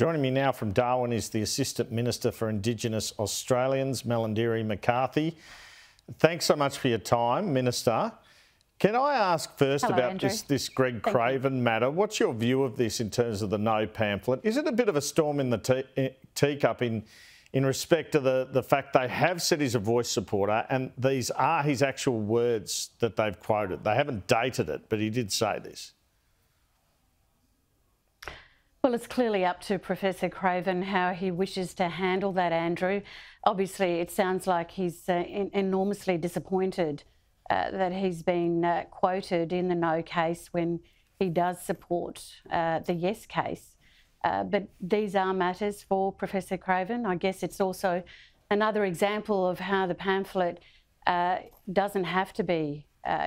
Joining me now from Darwin is the Assistant Minister for Indigenous Australians, Malarndirri McCarthy. Thanks so much for your time, Minister. Can I ask first about this Greg Craven matter? What's your view of this in terms of the no pamphlet? Is it a bit of a storm in the teacup in respect to the fact they have said he's a Voice supporter and these are his actual words that they've quoted? They haven't dated it, but he did say this. Well, it's clearly up to Professor Craven how he wishes to handle that, Andrew. Obviously, it sounds like he's enormously disappointed that he's been quoted in the no case when he does support the yes case. But these are matters for Professor Craven. I guess it's also another example of how the pamphlet doesn't have to be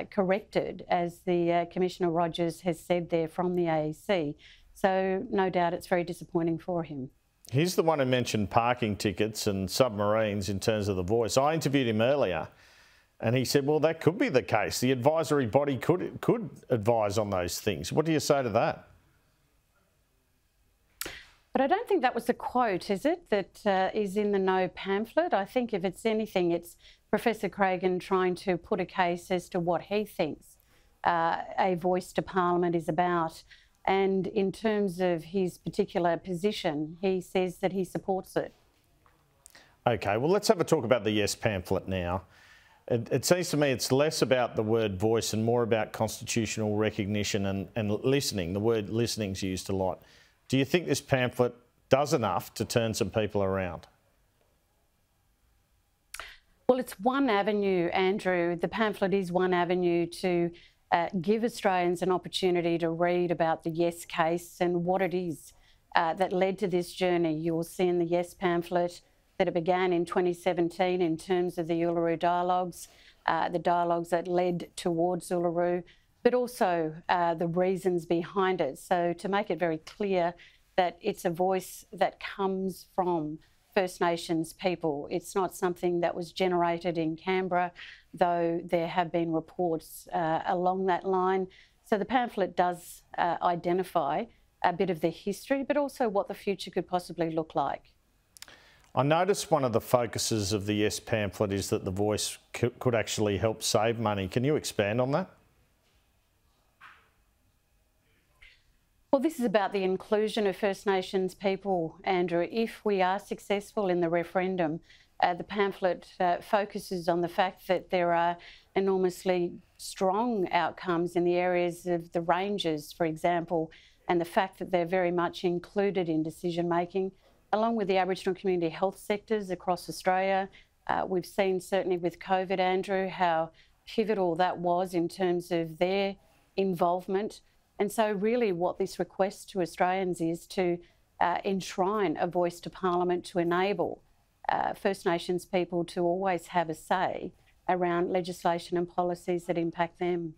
corrected, as the Commissioner Rogers has said there from the AEC. So no doubt it's very disappointing for him. He's the one who mentioned parking tickets and submarines in terms of the Voice. I interviewed him earlier and he said, well, that could be the case. The advisory body could advise on those things. What do you say to that? But I don't think that was the quote, is it, that is in the no pamphlet? I think if it's anything, it's Professor Craven trying to put a case as to what he thinks a voice to Parliament is about. And in terms of his particular position, he says that he supports it. OK, well, let's have a talk about the yes pamphlet now. It seems to me it's less about the word voice and more about constitutional recognition and listening. The word listening's used a lot. Do you think this pamphlet does enough to turn some people around? Well, it's one avenue, Andrew. The pamphlet is one avenue to give Australians an opportunity to read about the yes case and what it is that led to this journey. You will see in the yes pamphlet that it began in 2017 in terms of the Uluru dialogues, the dialogues that led towards Uluru, but also the reasons behind it. So to make it very clear that it's a voice that comes from First Nations people. It's not something that was generated in Canberra, though there have been reports along that line. So the pamphlet does identify a bit of the history, but also what the future could possibly look like. I noticed one of the focuses of the yes pamphlet is that the Voice could actually help save money. Can you expand on that? Well, this is about the inclusion of First Nations people, Andrew. If we are successful in the referendum, the pamphlet focuses on the fact that there are enormously strong outcomes in the areas of the ranges, for example, and the fact that they're very much included in decision making, along with the Aboriginal community health sectors across Australia. We've seen certainly with COVID, Andrew, how pivotal that was in terms of their involvement. And so really what this request to Australians is to enshrine a voice to Parliament to enable First Nations people to always have a say around legislation and policies that impact them.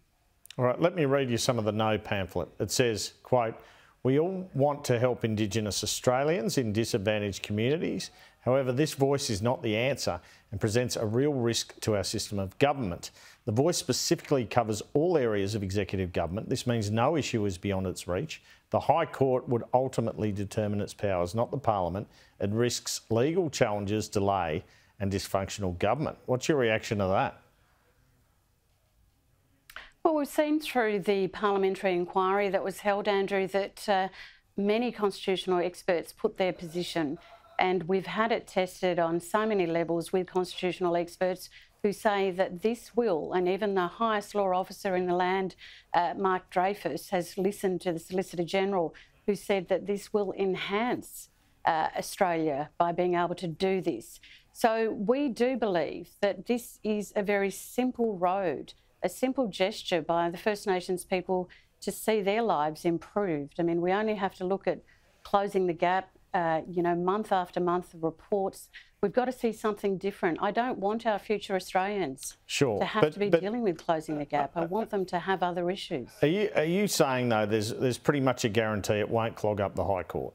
All right, let me read you some of the no pamphlet. It says, quote, "We all want to help Indigenous Australians in disadvantaged communities. However, this voice is not the answer and presents a real risk to our system of government. The Voice specifically covers all areas of executive government. This means no issue is beyond its reach. The High Court would ultimately determine its powers, not the Parliament. It risks legal challenges, delay and dysfunctional government." What's your reaction to that? Well, we've seen through the parliamentary inquiry that was held, Andrew, that many constitutional experts put their position, and we've had it tested on so many levels with constitutional experts who say that this will, and even the highest law officer in the land, Mark Dreyfus, has listened to the Solicitor General, who said that this will enhance Australia by being able to do this. So we do believe that this is a very simple road, a simple gesture by the First Nations people to see their lives improved. I mean, we only have to look at closing the gap, you know, month after month of reports. We've got to see something different. I don't want our future Australians to have to be dealing with closing the gap. I want them to have other issues. Are you saying, though, there's pretty much a guarantee it won't clog up the High Court?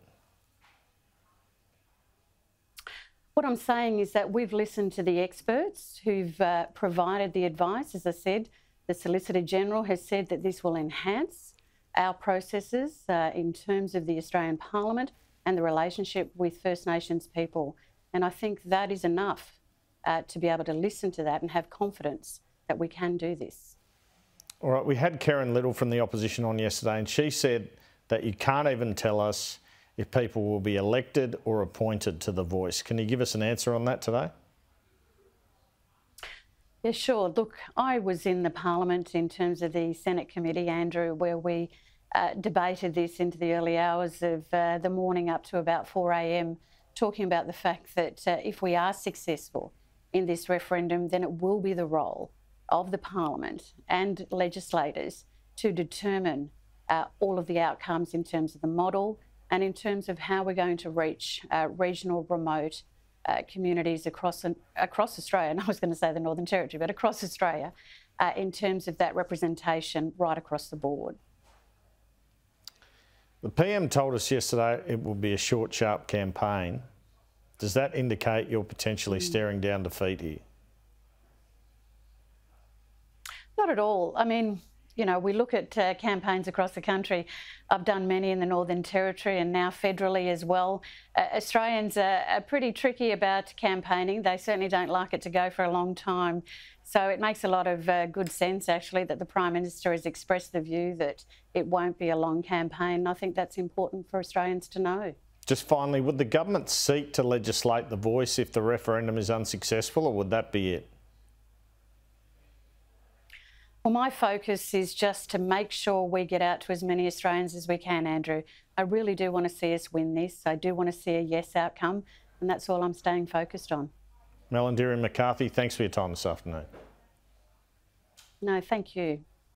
What I'm saying is that we've listened to the experts who've provided the advice. As I said, the Solicitor General has said that this will enhance our processes in terms of the Australian Parliament. and the relationship with First Nations people. And I think that is enough to be able to listen to that and have confidence that we can do this. All right, we had Karen Little from the opposition on yesterday, and she said that you can't even tell us if people will be elected or appointed to the Voice. Can you give us an answer on that today? Yeah, sure. Look, I was in the Parliament in terms of the Senate committee, Andrew, where we debated this into the early hours of the morning up to about 4 a.m, talking about the fact that if we are successful in this referendum, then it will be the role of the Parliament and legislators to determine all of the outcomes in terms of the model and in terms of how we're going to reach regional, remote communities across Australia, and I was going to say the Northern Territory, but across Australia, in terms of that representation right across the board. The PM told us yesterday it will be a short, sharp campaign. Does that indicate you're potentially staring down defeat here? Not at all. I mean, you know, we look at campaigns across the country. I've done many in the Northern Territory and now federally as well. Australians are pretty tricky about campaigning. They certainly don't like it to go for a long time. So it makes a lot of good sense, actually, that the Prime Minister has expressed the view that it won't be a long campaign. I think that's important for Australians to know. Just finally, would the government seek to legislate the Voice if the referendum is unsuccessful, or would that be it? Well, my focus is just to make sure we get out to as many Australians as we can, Andrew. I really do want to see us win this. I do want to see a yes outcome, and that's all I'm staying focused on. Malarndirri and McCarthy, thanks for your time this afternoon. No, thank you.